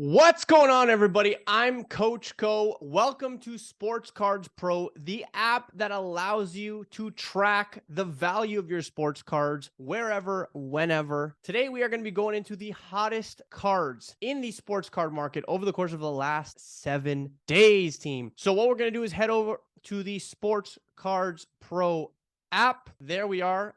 What's going on, everybody? I'm Coach Co. Welcome to Sports Cards Pro, the app that allows you to track the value of your sports cards wherever, whenever. Today, we are going to be going into the hottest cards in the sports card market over the course of the last 7 days, team. So what we're going to do is head over to the Sports Cards Pro app. There we are.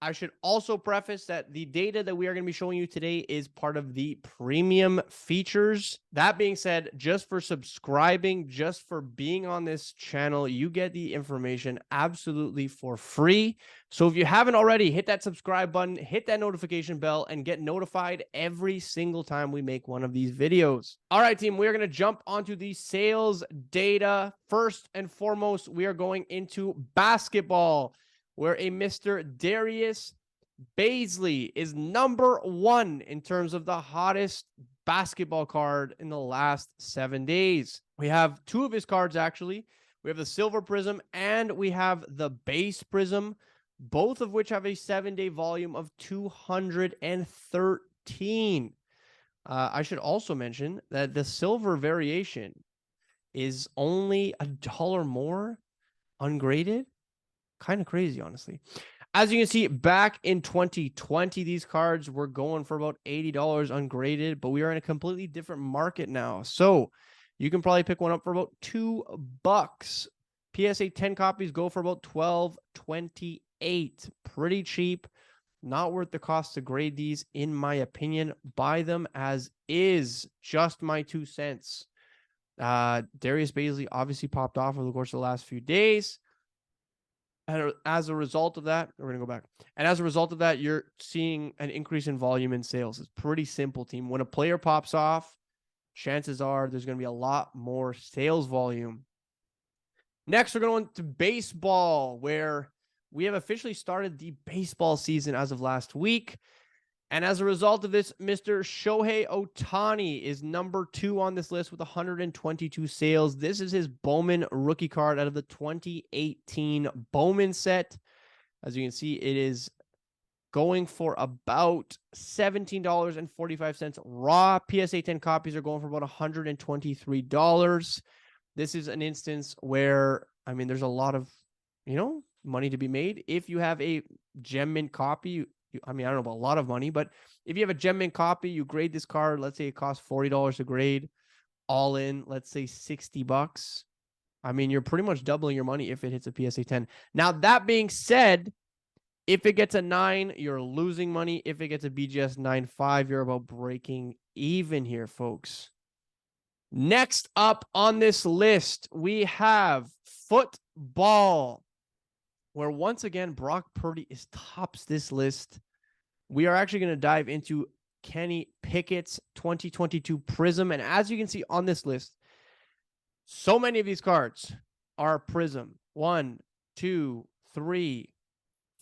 I should also preface that the data that we are going to be showing you today is part of the premium features. That being said, just for subscribing, just for being on this channel, you get the information absolutely for free. So if you haven't already, hit that subscribe button, hit that notification bell, and get notified every single time we make one of these videos. All right, team, we're going to jump onto the sales data. First and foremost, we are going into basketball, where a Mr. Darius Baisley is number 1 in terms of the hottest basketball card in the last 7 days. We have 2 of his cards, actually. We have the Silver Prism and we have the Base Prism, both of which have a 7-day volume of 213. I should also mention that the Silver variation is only $1 more ungraded. Kind of crazy, honestly. As you can see, back in 2020, these cards were going for about $80 ungraded, but we are in a completely different market now. So you can probably pick one up for about $2. PSA 10 copies go for about $12.28. Pretty cheap. Not worth the cost to grade these, in my opinion. Buy them as is. Just my 2 cents. Darius Baisley obviously popped off over the course of the last few days. And as a result of that, we're going to go back. And as a result of that, you're seeing an increase in volume in sales. It's pretty simple, team. When a player pops off, chances are there's going to be a lot more sales volume. Next, we're going to baseball, where we have officially started the baseball season as of last week. And as a result of this, Mr. Shohei Ohtani is number 2 on this list with 122 sales. This is his Bowman rookie card out of the 2018 Bowman set. As you can see, it is going for about $17.45 raw. PSA 10 copies are going for about $123. This is an instance where, I mean, there's a lot of, money to be made. If you have a gem mint copy, I mean, I don't know about a lot of money, but if you have a gem mint copy, you grade this card, let's say it costs $40 to grade, all in, let's say $60. I mean, you're pretty much doubling your money if it hits a PSA 10. Now, that being said, if it gets a 9, you're losing money. If it gets a BGS 9.5, you're about breaking even here, folks. Next up on this list, we have football, where once again, Brock Purdy tops this list. We are actually going to dive into Kenny Pickett's 2022 Prism. And as you can see on this list, so many of these cards are Prism. 1, 2, 3,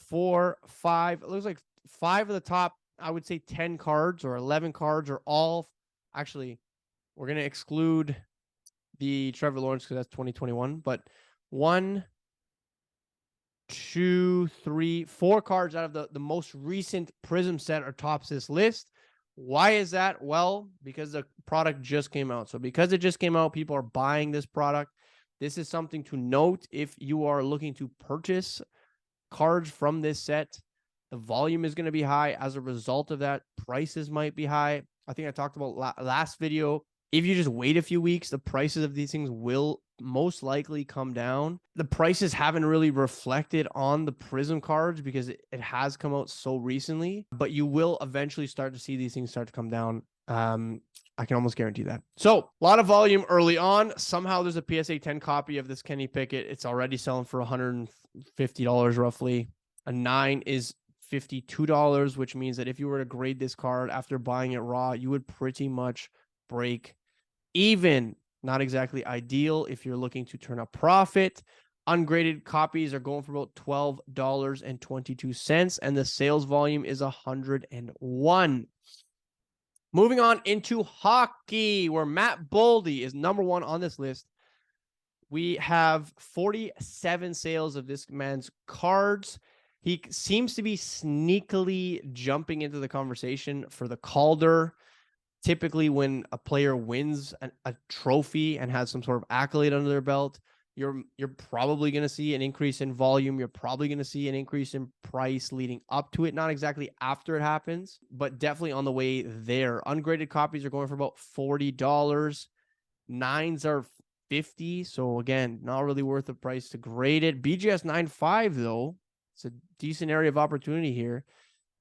4, 5. It looks like 5 of the top, I would say 10 cards or 11 cards are all. Actually, we're going to exclude the Trevor Lawrence because that's 2021. But 1, 2, 3, 4 cards out of the most recent Prism set are tops this list. Why is that? Well, because the product just came out. So because it just came out, people are buying this product. This is something to note if you are looking to purchase cards from this set. The volume is going to be high. As a result of that, prices might be high. I think I talked about last video. If you just wait a few weeks, the prices of these things will most likely come down. The prices haven't really reflected on the Prism cards because it has come out so recently, but you will eventually start to see these things start to come down. I can almost guarantee that. So a lot of volume early on. Somehow there's a PSA 10 copy of this Kenny Pickett. It's already selling for $150 roughly. A 9 is $52, which means that if you were to grade this card after buying it raw, you would pretty much break even. Not exactly ideal if you're looking to turn a profit. Ungraded copies are going for about $12.22, and the sales volume is 101. Moving on into hockey, where Matt Boldy is number 1 on this list. We have 47 sales of this man's cards. He seems to be sneakily jumping into the conversation for the Calder. Typically, when a player wins a trophy and has some sort of accolade under their belt, you're probably going to see an increase in volume. You're probably going to see an increase in price leading up to it. Not exactly after it happens, but definitely on the way there. Ungraded copies are going for about $40. Nines are 50. So again, not really worth the price to grade it. BGS 9.5 though, it's a decent area of opportunity here.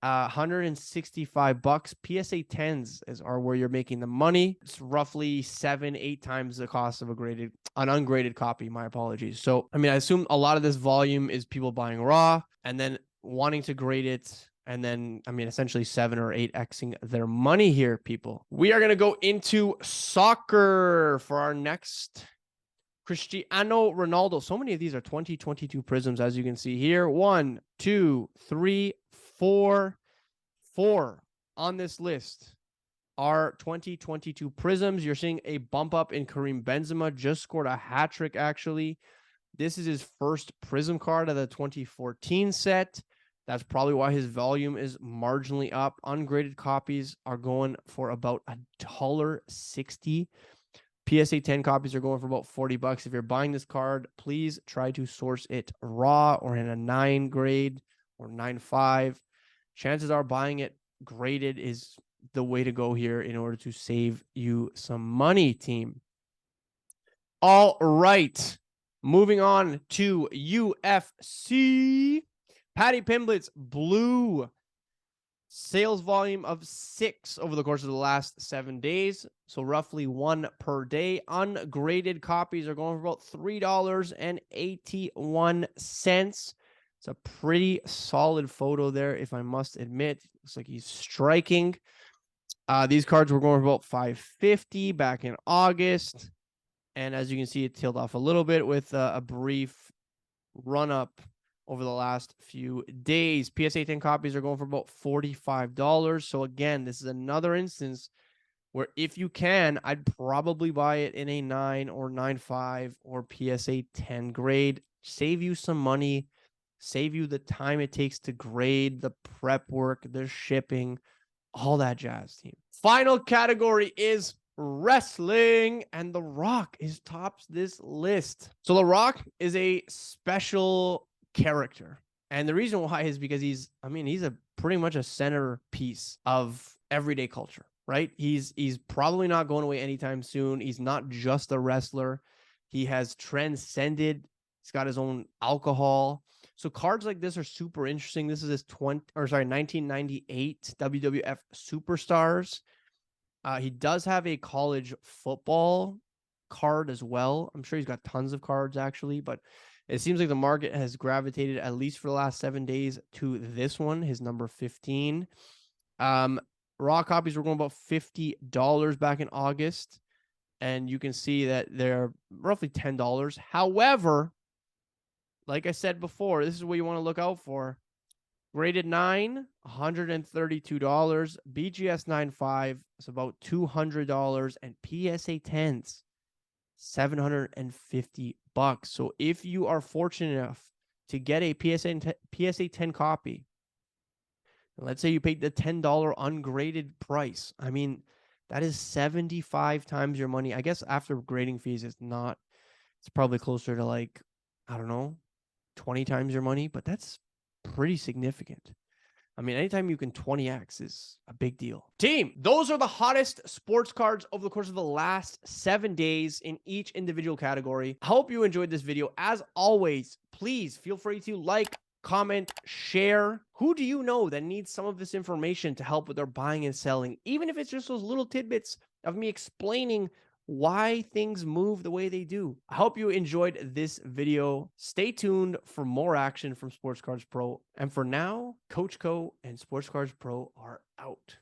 $165. PSA 10s are where you're making the money. It's roughly 7-8 times the cost of an ungraded copy. My apologies. So, I mean, I assume a lot of this volume is people buying raw and then wanting to grade it. And then, I mean, essentially 7 or 8xing their money here, people. We are going to go into soccer for our next Cristiano Ronaldo. So many of these are 2022 prisms, as you can see here. 1, 2, 3, 4 on this list are 2022 prisms. You're seeing a bump up in Karim Benzema. Just scored a hat trick, actually. This is his first prism card of the 2014 set. That's probably why his volume is marginally up. Ungraded copies are going for about $1.60. PSA 10 copies are going for about $40. If you're buying this card, please try to source it raw or in a 9 grade or 9.5. Chances are buying it graded is the way to go here in order to save you some money, team. All right. Moving on to UFC. Paddy Pimblett's blue. Sales volume of 6 over the course of the last 7 days. So roughly 1 per day. Ungraded copies are going for about $3.81. It's a pretty solid photo there, if I must admit. Looks like he's striking. These cards were going for about $5.50 back in August. And as you can see, it tailed off a little bit with a brief run-up over the last few days. PSA 10 copies are going for about $45. So again, this is another instance where if you can, I'd probably buy it in a 9 or 9.5 or PSA 10 grade. Save you some money. Save you the time it takes to grade, the prep work, the shipping, all that jazz, team. Final category is wrestling, and The Rock tops this list. So The Rock is a special character, and the reason why is because he's a pretty much a centerpiece of everyday culture, right? He's probably not going away anytime soon. He's not just a wrestler. He has transcended. He's got his own alcohol. So cards like this are super interesting. This is his 1998 WWF Superstars. He does have a college football card as well. I'm sure he's got tons of cards actually, but it seems like the market has gravitated, at least for the last 7 days, to this one, his number 15. Raw copies were going about $50 back in August, and you can see that they're roughly $10. However, like I said before, this is what you want to look out for. Graded 9, $132. BGS 9.5 is about $200. And PSA 10s, $750. So if you are fortunate enough to get a PSA 10 copy, let's say you paid the $10 ungraded price, I mean, that is 75 times your money. I guess after grading fees, it's probably closer to like, I don't know, 20 times your money, but that's pretty significant. I mean, anytime you can 20x is a big deal. Team, those are the hottest sports cards over the course of the last 7 days in each individual category. I hope you enjoyed this video. As always, please feel free to like, comment, share. Who do you know that needs some of this information to help with their buying and selling? Even if it's just those little tidbits of me explaining why things move the way they do. I hope you enjoyed this video. Stay tuned for more action from Sports Cards Pro. And for now, Coach Co and Sports Cards Pro are out.